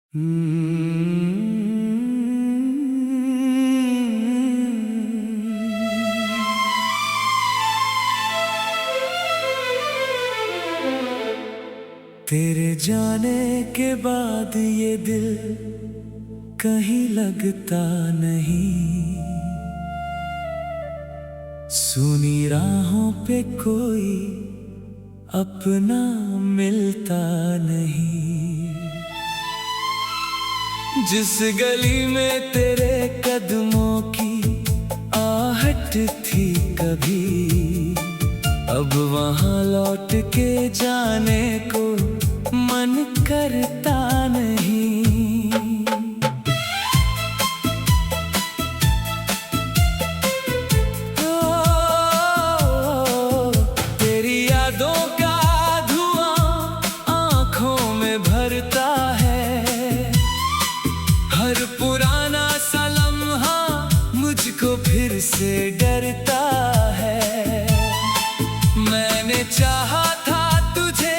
तेरे जाने के बाद ये दिल कहीं लगता नहीं। सुनी राहों पे कोई अपना मिलता नहीं। जिस गली में तेरे कदमों की आहट थी कभी, अब वहां लौट के जाने को मन करता नहीं। तेरी यादों का धुआं आंखों में भरता है। हर पुराना सा लम्हा मुझको फिर से डरता है। मैंने चाहा था तुझे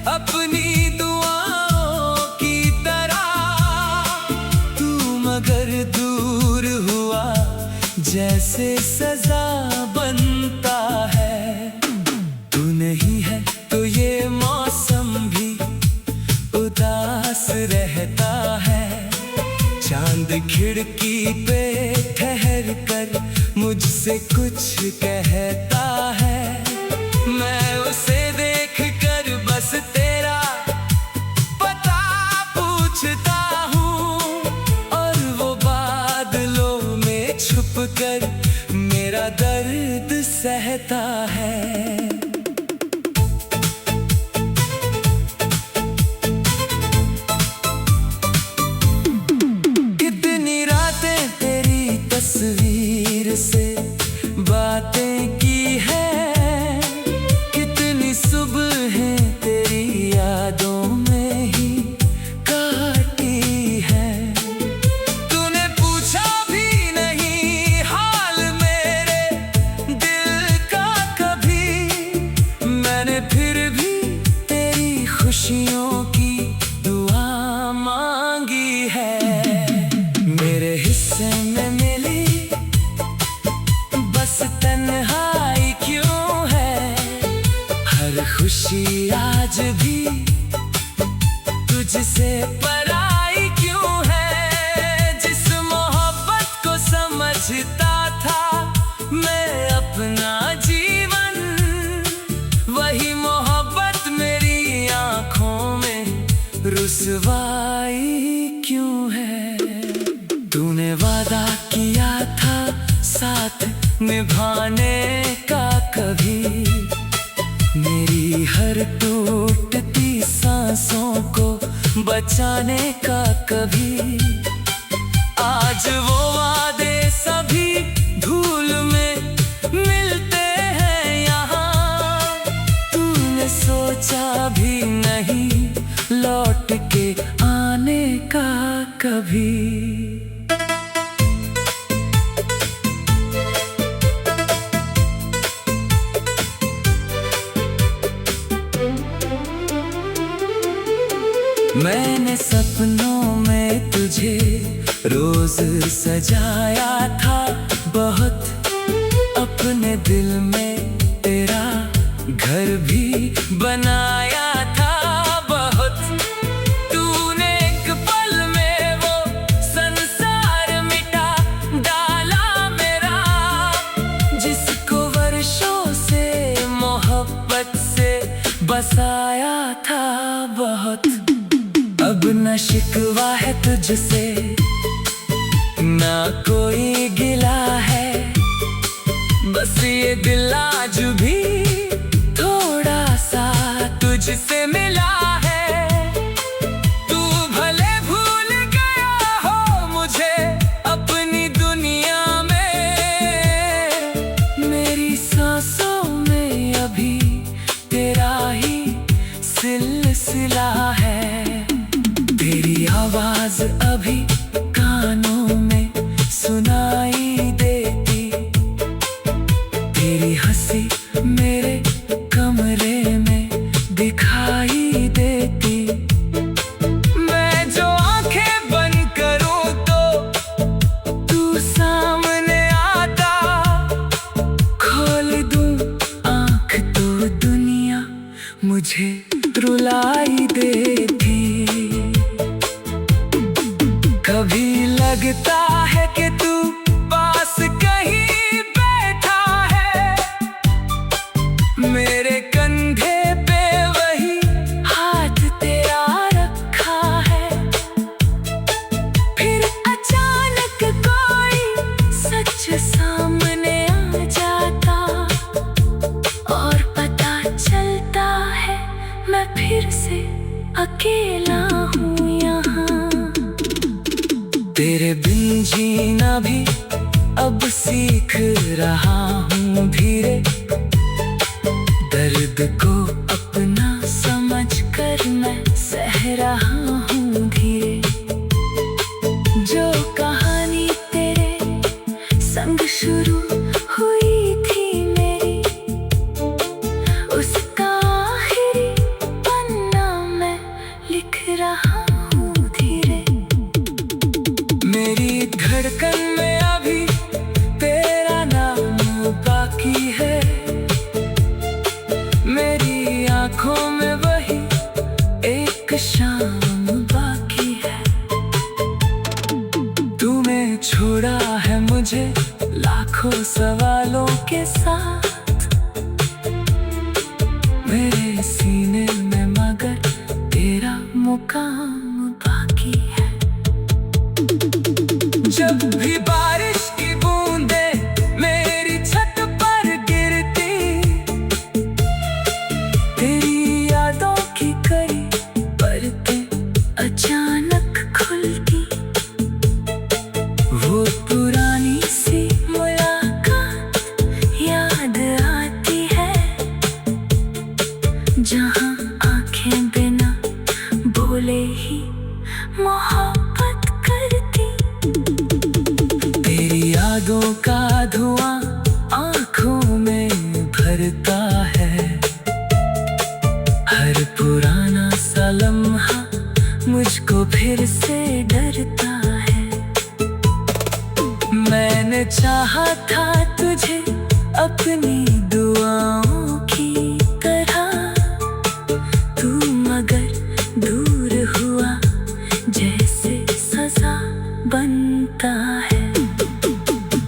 अपनी दुआओं की तरह, तू मगर दूर हुआ जैसे सजा बनता है। तू नहीं है तो ये मौसम भी उदास रहता है। चांद खिड़की पे ठहर कर मुझसे कुछ कहता है। मैं उसे देख कर बस तेरा पता पूछता हूँ, और वो बादलों में छुप कर मेरा दर्द सहता है। कितनी रातें तेरी तस्वीर से बातें की है, सुबह तेरी यादों में ही काटी है। तूने पूछा भी नहीं हाल मेरे दिल का कभी, मैंने फिर भी तेरी खुशियों की दुआ मांगी है। मेरे हिस्से में मिली बस तन्हाई क्यों है, खुशी आज भी तुझसे पराई क्यों है। जिस मोहब्बत को समझता था मैं अपना जीवन, वही मोहब्बत मेरी आंखों में रुसवाई क्यों है। तूने वादा किया था साथ निभाने का कभी, मेरी हर टूटती सांसों को बचाने का कभी। आज वो वादे सभी धूल में मिलते हैं यहाँ। तूने सोचा भी नहीं लौट के आने का कभी। मैंने सपनों में तुझे रोज सजाया था बहुत, अपने दिल में तेरा घर भी बनाया था बहुत। तूने एक पल में वो संसार मिटा डाला मेरा, जिसको वर्षों से मोहब्बत से बसाया था बहुत। अब न शिकवा है तुझसे ना कोई गिला है, बस ये दिल आज भी थोड़ा सा तुझसे मिला है। तू भले भूल गया हो मुझे अपनी दुनिया में, मेरी सांसों में अभी तेरा ही सिलसिला है। तेरी आवाज अभी कानों में सुनाई देती, तेरी हंसी मेरे कमरे में दिखाई देती। मैं जो आंखें लगता है कि तू पास कहीं बैठा है, मेरे कंधे पे वही हाथ तेरा रखा है। फिर अचानक कोई सच सामने आ जाता और पता चलता है मैं फिर से अकेला हूँ यहाँ। तेरे बिन जीना भी अब सीख रहा हूँ धीरे, दर्द को अपना समझ कर मैं सह रहा हूँ धीरे। जो कहानी तेरे संग शुरू हुई थी मेरी, उसका आखिरी पन्ना मैं लिख रहा हूँ धीरे। मेरी धड़कन में अभी तेरा नाम बाकी है, मेरी आंखों में वही एक शाम बाकी है। तूने छोड़ा है मुझे लाखों सवालों के साथ, मेरे सीने में मगर तेरा मुकाम बाकी है। जब भी बारिश की बूंदें मेरी छत पर गिरती, तेरी यादों की कड़ी परतें अचानक खुलती। वो पुरानी सी मुलाकात याद आती है, जहाँ आंखें बिना बोले ही मोहब्बत करती। तेरी यादों का धुआं आँखों में भरता है, हर पुराना सा लम्हा मुझको फिर से डरता है। मैंने चाहा था तुझे अपनी दुआओं की तरह, तू मगर दूर हुआ जैसे सजा बनता है।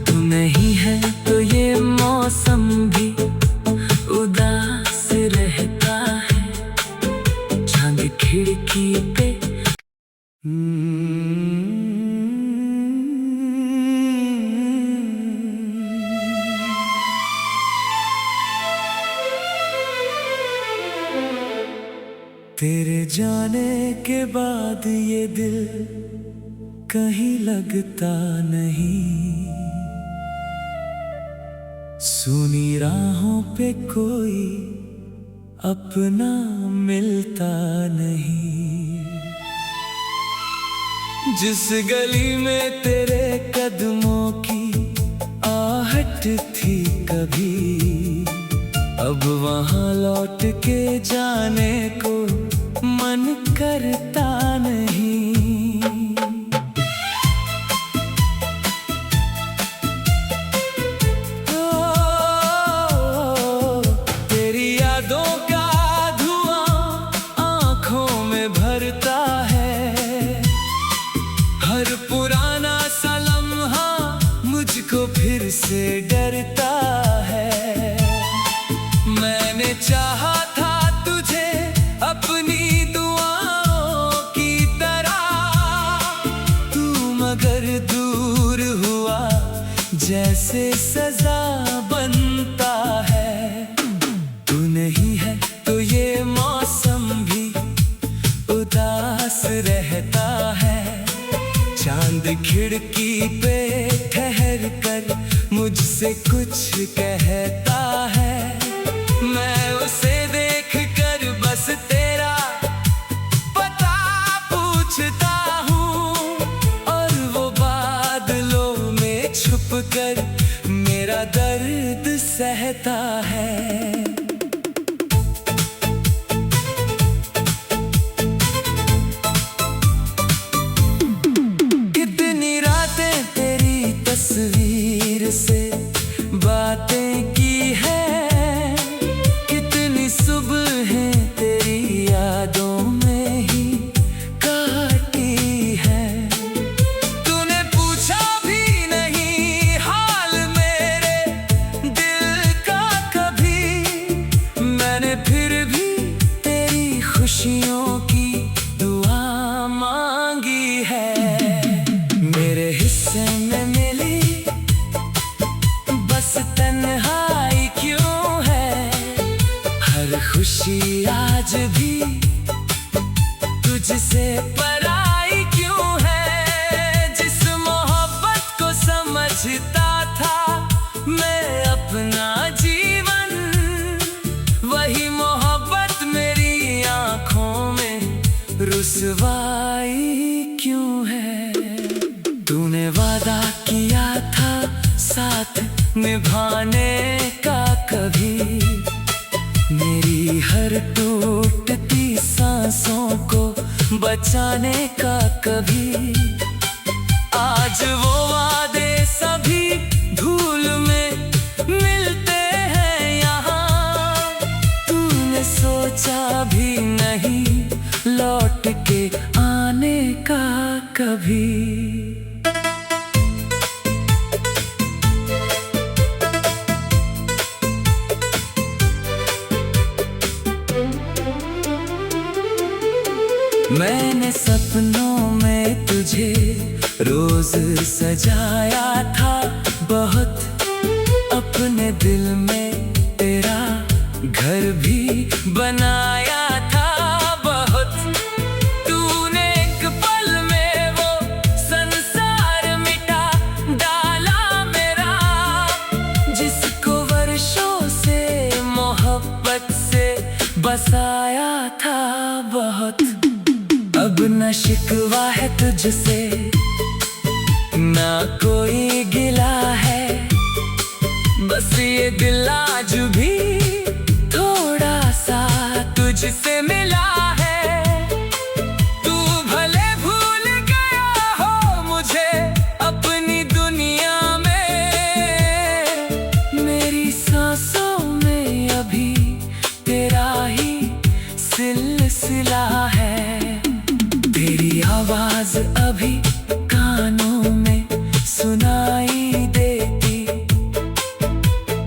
तू नहीं है तो ये मौसम भी उदास रहता है, चांद खिड़की पे तेरे जाने के बाद ये दिल कहीं लगता नहीं, सुनी राहों पे कोई अपना मिलता नहीं। जिस गली में तेरे कदमों की आहट थी कभी, अब वहाँ लौट के जाने को मन करता नहीं। तेरी यादों का धुआं आँखों में भरता है, हर पुराना सा लम्हा मुझको फिर से डरता है। मैंने चाहा था तुझे अपनी दुआओं की तरह, तू मगर दूर हुआ जैसे सजा बनता है। तू नहीं है तो ये मौसम भी उदास रहता है, चांद खिड़की पे ठहर कर मुझसे कुछ कहता है। मैं उसे देख कर बस तेरा पता पूछता हूँ, और वो बादलों में छुप कर मेरा दर्द सहता है। कितनी रातें तेरी तस्वीर से बातें की है, कितनी निभाने का कभी, मेरी हर टूटती सांसों को बचाने का कभी। आज वो वादे सभी धूल में मिलते हैं यहाँ, तूने सोचा भी नहीं लौट के आने का कभी। मैंने सपनों में तुझे रोज सजाया था बहुत, अपने दिल में तेरा घर भी बनाया था बहुत। तूने एक पल में वो संसार मिटा डाला मेरा, जिसको वर्षों से मोहब्बत से बसाया था बहुत। अब न शिकवा है तुझसे, ना कोई गिला है, बस ये दिल आज भी थोड़ा सा तुझसे मिला है। तू भले भूल गया हो मुझे अपनी दुनिया में, मेरी सांसों में अभी तेरा ही सिलसिला है। तेरी आवाज अभी कानों में सुनाई देती,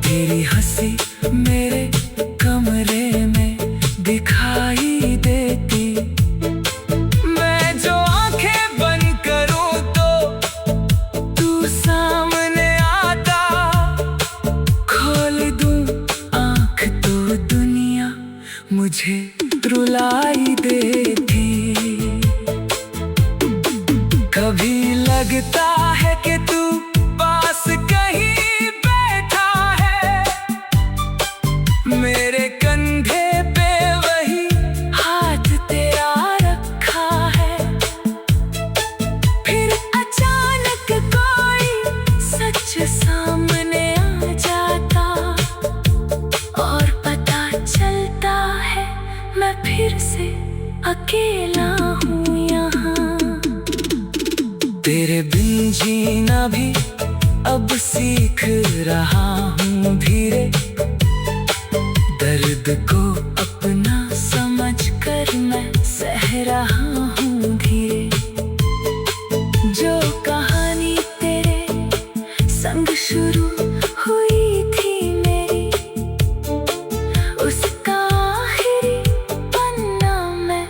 तेरी हंसी मेरे कमरे में दिखाई देती। मैं जो आंखें बंद करूं तो तू सामने आता, खोल दूं आंख तो दुनिया मुझे रुलाई देती। कभी लगता है कि तू पास कहीं बैठा है, मेरे कंधे पे वही हाथ तेरा रखा है। फिर अचानक कोई सच सामने आ जाता, और पता चलता है मैं फिर से अकेला हूँ यहाँ। तेरे बिन जीना भी अब सीख रहा हूँ धीरे, दर्द को अपना समझ कर मैं सह रहा हूँ धीरे। जो कहानी तेरे संग शुरू हुई थी मेरी, उसका आखिरी पन्ना मैं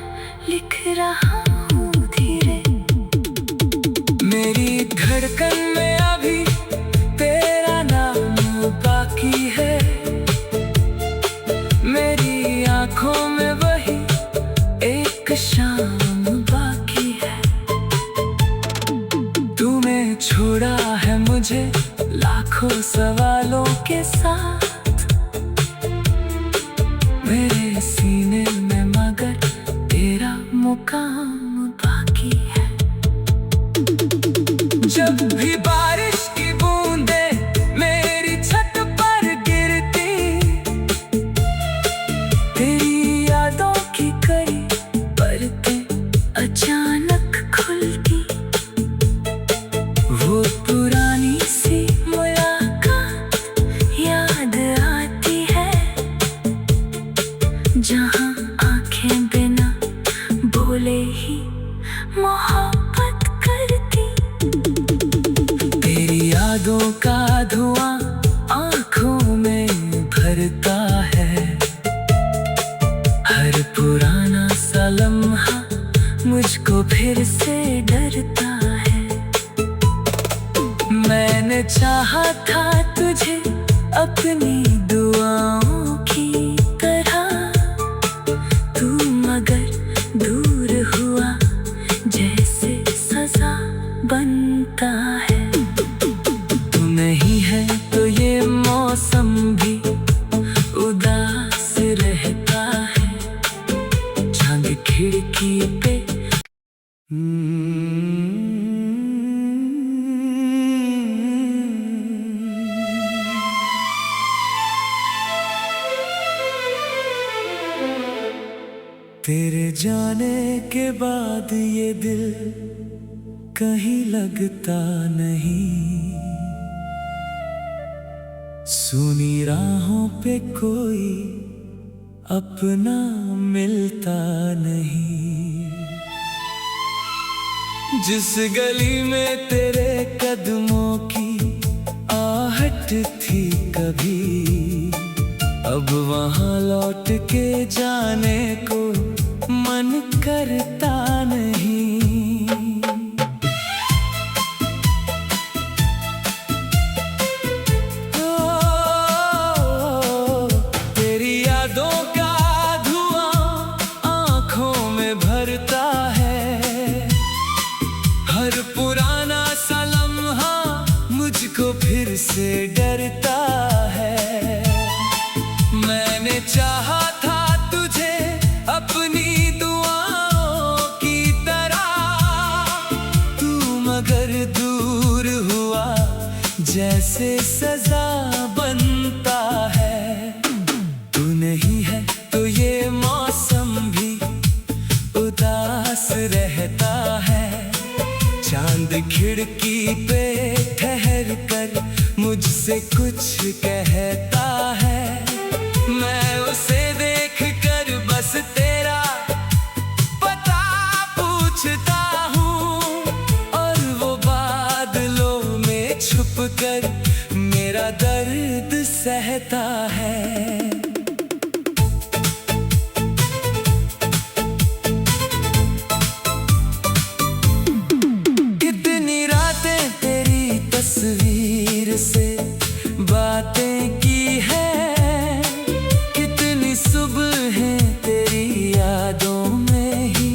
लिख रहा हूँ धीरे। मेरी धड़कन में अभी तेरा नाम बाकी है, मेरी आंखों में वही एक शाम बाकी है। तूने छोड़ा है मुझे लाखों सवालों के साथ, मेरे सीने में मगर तेरा मुकाम बाकी है। जब भी बारिश की बूंदें मेरी छत पर गिरती, तेरी यादों की कड़ी परतें अचानक खुलती। वो पुरानी सी मुलाकात याद आती है, जहाँ आंखें बिना बोले ही मोहब्बत करती। तेरी यादों का धुआं आंखों में भरता है, हर पुराना सा लम्हा मुझको फिर से डरता है। मैंने चाहा था तुझे अपनी दुआओं की तरह, तू मगर दूर हुआ जैसे सजा बनता है। तू नहीं है तो ये मौसम भी उदास रहता है, झांक खिड़की पे जाने के बाद ये दिल कहीं लगता नहीं। सुनी राहों पे कोई अपना मिलता नहीं। जिस गली में तेरे कदमों की आहट थी कभी, अब वहां लौट के जाने को मन करता नहीं। तेरी यादों का धुआं आंखों में भरता है। हर पुराना सा लम्हा मुझको फिर से डरता है। मैंने चाहा था तुझे अपनी दुआओं की तरह, तू मगर दूर हुआ जैसे सजा बनता है। तू नहीं है तो ये मौसम भी उदास रहता है। चांद खिड़की पे ठहर कर मुझसे कुछ कहता है। मैं उसे देख कर बस तेरा पता पूछता हूँ, और वो बादलों में छुप कर मेरा दर्द सहता है। कितनी रातें तेरी तस्वीर से बातें की है, सुबहें तेरी यादों में ही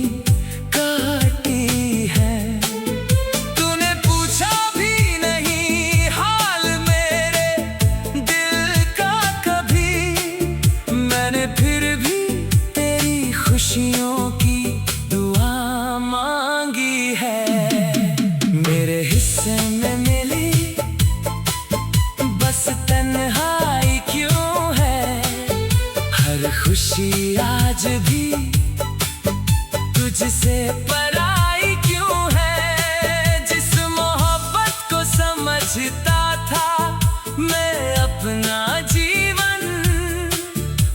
काटी है। तूने पूछा भी नहीं हाल मेरे दिल का कभी, मैंने फिर भी तेरी खुशियों की दुआ मांगी है। मेरे हिस्से में मिली बस तन्हाई क्यों है, हर खुशी आज भी तुझसे पराई क्यों है। जिस मोहब्बत को समझता था मैं अपना जीवन,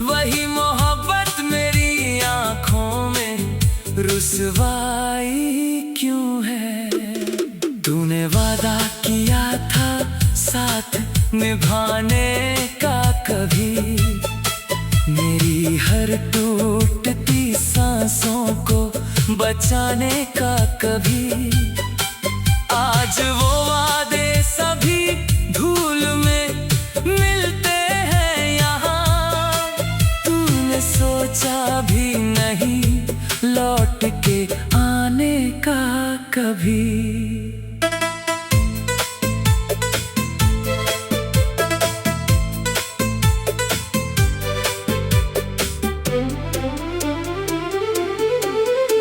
वही मोहब्बत मेरी आंखों में रुसवाई क्यों है। तूने वादा किया था साथ निभाने का कभी, मेरी हर टूटती सांसों को बचाने का कभी। आज वो वादे सभी धूल में मिलते हैं यहाँ। तूने सोचा भी नहीं लौट के आने का कभी।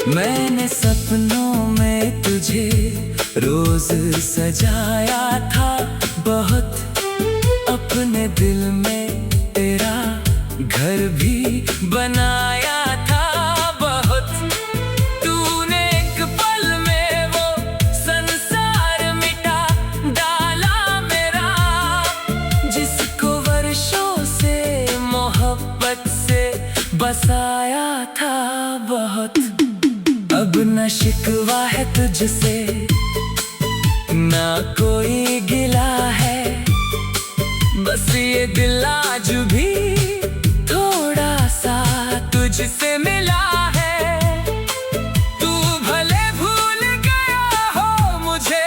मैंने सपनों में तुझे रोज सजाया था बहुत, अपने दिल में तेरा घर भी बनाया था बहुत। तूने एक पल में वो संसार मिटा डाला मेरा, जिसको वर्षों से मोहब्बत से बसाया था बहुत। अब न शिकवा है तुझसे ना कोई गिला है, बस ये दिल आज भी थोड़ा सा तुझसे मिला है। तू भले भूल गया हो मुझे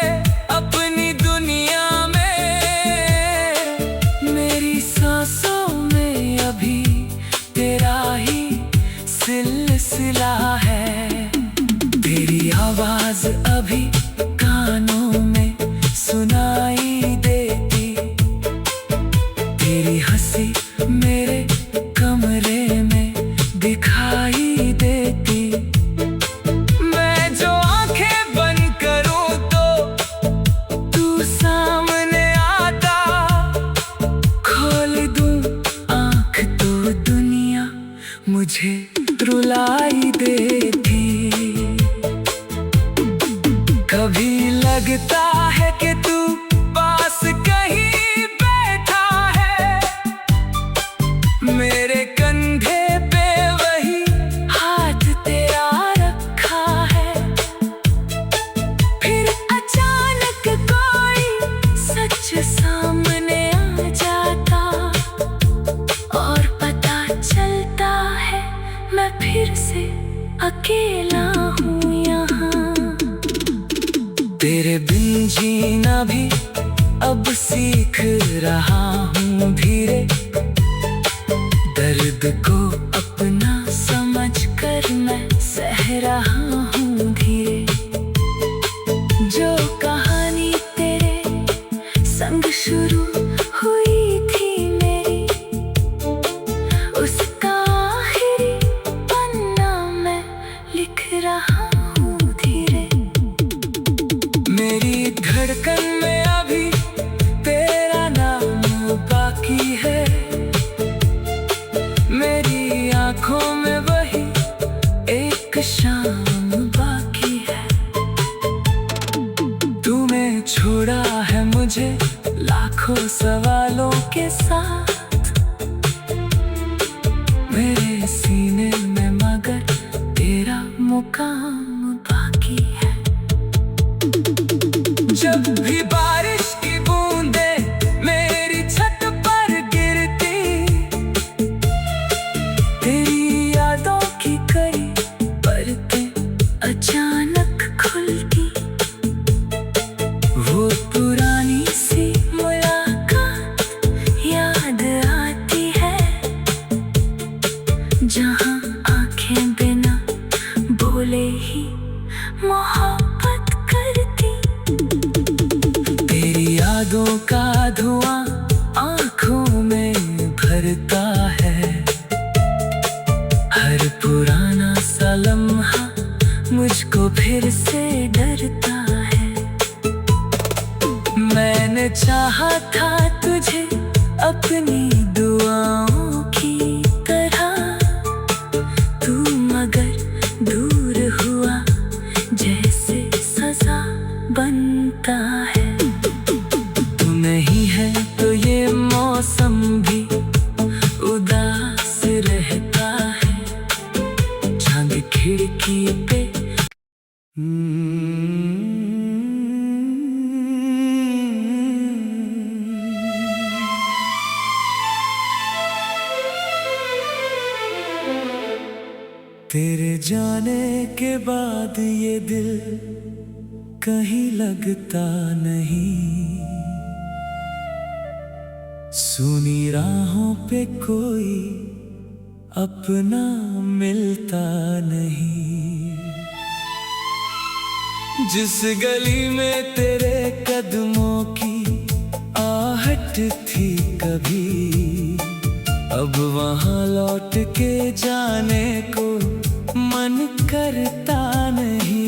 अपनी दुनिया में, मेरी सांसों में अभी तेरा ही सिलसिला है। तेरी आवाज अभी कानों में सुनाई देती, तेरी हंसी मेरे कमरे में दिखाई लगता है कि तू पास कहीं बैठा है, मेरे कंधे पे वही हाथ तेरा रखा है। फिर अचानक कोई सच सामने आ जाता और पता चलता है मैं फिर से अकेला हूँ यहाँ। तेरे बिन जीना भी अब सीख रहा हूँ धीरे, दर्द को अपना समझ कर मैं सह रहा हूँ धीरे। जो कहानी तेरे संग शुरू हुई थी मेरी, उसका आखिरी पन्ना मैं लिख रहा हूँ धीरे। मेरी धड़कन में अभी तेरा नाम बाकी है, मेरी आंखों में वही एक शाम बाकी है। तूने छोड़ा है मुझे लाखों सवालों के साथ मेरे सीने में, मगर तेरा मुकाम बाकी है। जब भी बारिश की बूंदें मेरी छत पर गिरती, तेरी यादों की कई परतें अचानक खुलती। वो पुरानी सी मुलाकात याद आती है, जहाँ आंखें बिना बोले ही मोहब्बत करती। तेरी यादों का धुआं आंखों में भरता है, हर पुराना सा लम्हा मुझको फिर से डरता है। मैंने चाहा था तुझे अपनी दुआओं की तरह, तू मगर दूर हुआ जैसे सजा बनता है। तू नहीं है तो ये मौसम भी उदास रहता है, चांद खिड़की पे तेरे जाने के बाद ये दिल कहीं लगता नहीं, सुनी राहों पे कोई अपना मिलता नहीं। जिस गली में तेरे कदमों की आहट थी कभी, अब वहाँ लौट के जाने को मन करता नहीं।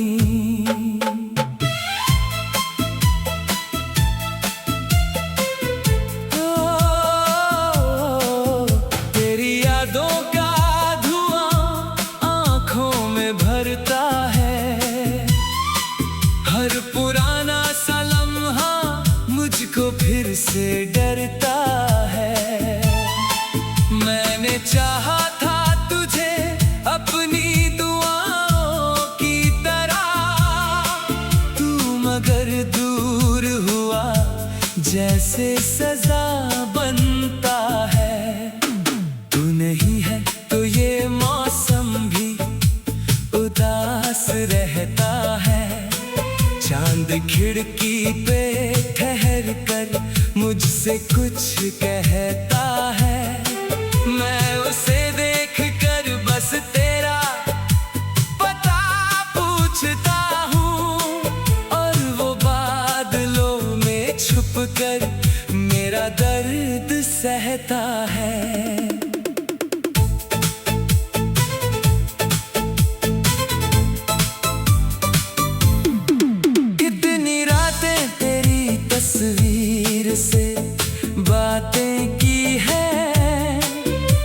तेरी यादों का धुआं आंखों में भरता है, हर पुराना सा लम्हा मुझको फिर से डरता है। मैंने चाहा था तुझे अपनी दुआओं की तरह, तू मगर दूर हुआ जैसे सजा बनता है। तू नहीं है तो ये मौसम भी उदास रहता है, चांद खिड़की पे ठहर कर मुझसे कुछ कहता है। मैं उसे देख कर बस तेरा पता पूछता हूँ, और वो बादलों में छुप कर मेरा दर्द सहता है। कितनी रातें तेरी तस्वीर से बातें की है,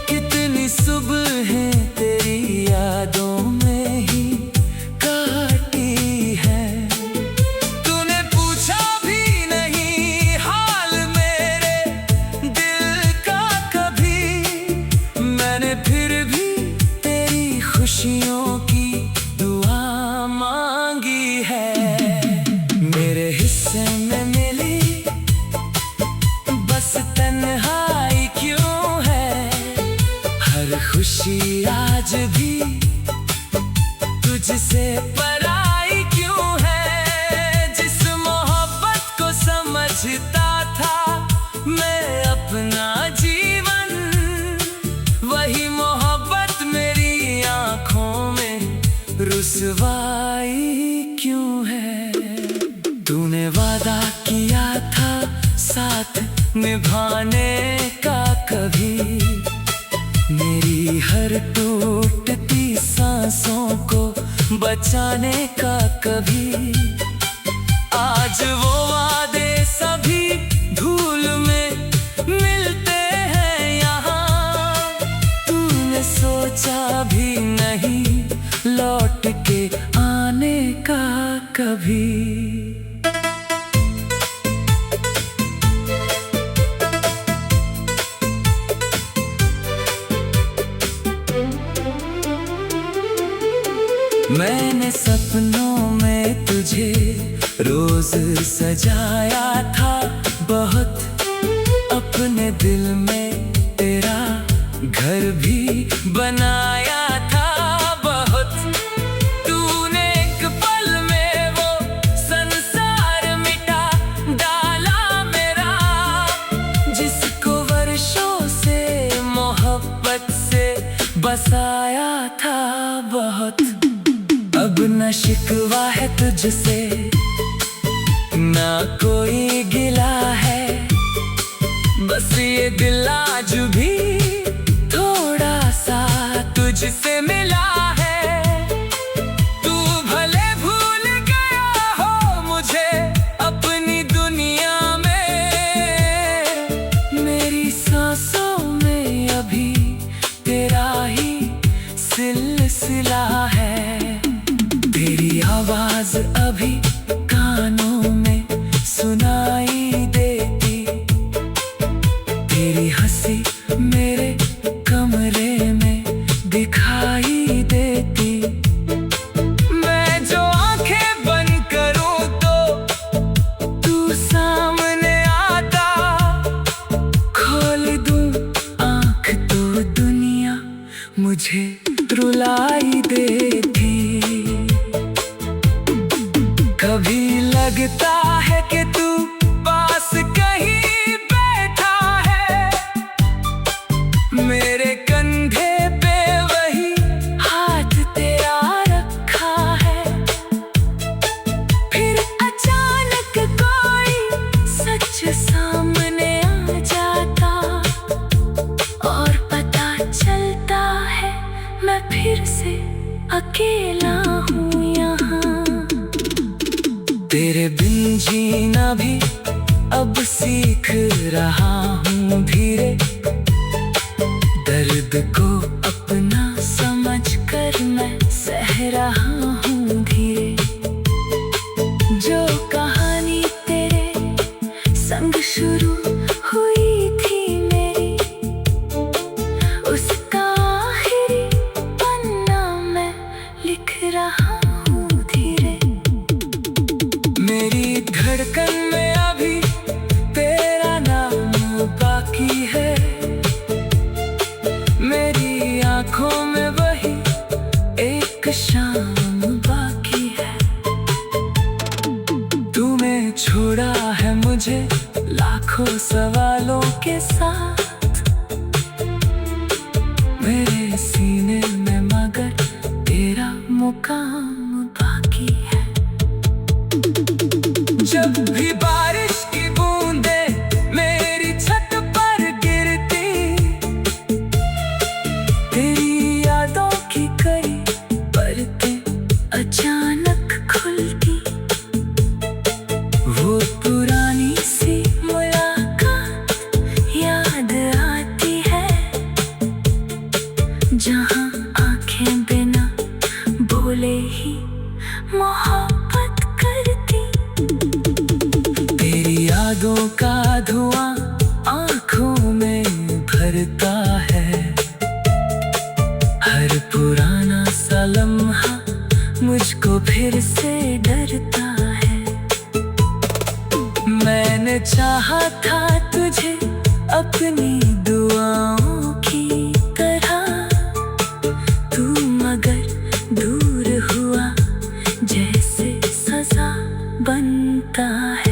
कितनी सुबहें तेरी यादों में ही काटी है। तूने तूने वादा किया था साथ निभाने का कभी, मेरी हर टूटती सांसों को बचाने का कभी। आज वो वादे सभी धूल में मिलते हैं यहाँ, तूने सोचा भी नहीं लौट के आने का कभी। मैंने सपनों में तुझे रोज सजाया था बहुत, अपने दिल में तेरा घर भी बनाया था बहुत। तूने एक पल में वो संसार मिटा डाला मेरा, जिसको वर्षों से मोहब्बत से बसाया था बहुत। अब न शिकवा है तुझसे, ना कोई गिला है, बस ये दिल आज भी थोड़ा सा तुझसे मिला है। तू भले भूल गया हो मुझे अपनी दुनिया में, मेरी सांसों में अभी तेरा ही सिलसिला है। तेरी आवाज अभी कानों में सुनाई देती, तेरी हंसी मेरे कमरे में दिखाई देती। मैं जो आंखें बंद करूं तो तू सामने आता, खोल दूं आंख तो दुनिया मुझे रुलाई देती। कभी लगता है कि तू पास कहीं बैठा है, मेरे कंधे पे वही हाथ तेरा रखा है। फिर अचानक कोई सच सामने आ जाता, और पता चलता है मैं फिर से अकेला हूँ यहाँ। तेरे बिन जीना भी अब सीख रहा हूँ धीरे, दर्द को अपना समझ कर मैं सह रहा हूँ धीरे। जो कहानी तेरे संग शुरू हुई थी मेरी, उसका आखिरी पन्ना मैं लिख रहा हूँ धीरे। मेरी धड़कन में अभी तेरा नाम बाकी है, मेरी आंखों में वही एक शाम बाकी है। तूने छोड़ा है मुझे लाखों सवालों के साथ, मेरे सीने में मगर तेरा मुकाम बाकी है। जब भी बारिश की बूंदें मेरी छत पर गिरती, तेरी यादों की कड़ी परतें अचानक खुलती। वो पुरानी सी मुलाकात याद आती है, जहाँ आंखें बिना बोले ही मोहब्बत करती। तेरी यादों का धुआं आंखों में भरता है, हर पुराना सा लम्हा मुझको फिर से डरता है। मैंने चाहा था तुझे अपनी दुआओं की तरह, तू मगर दूर हुआ जैसे सजा बनता है।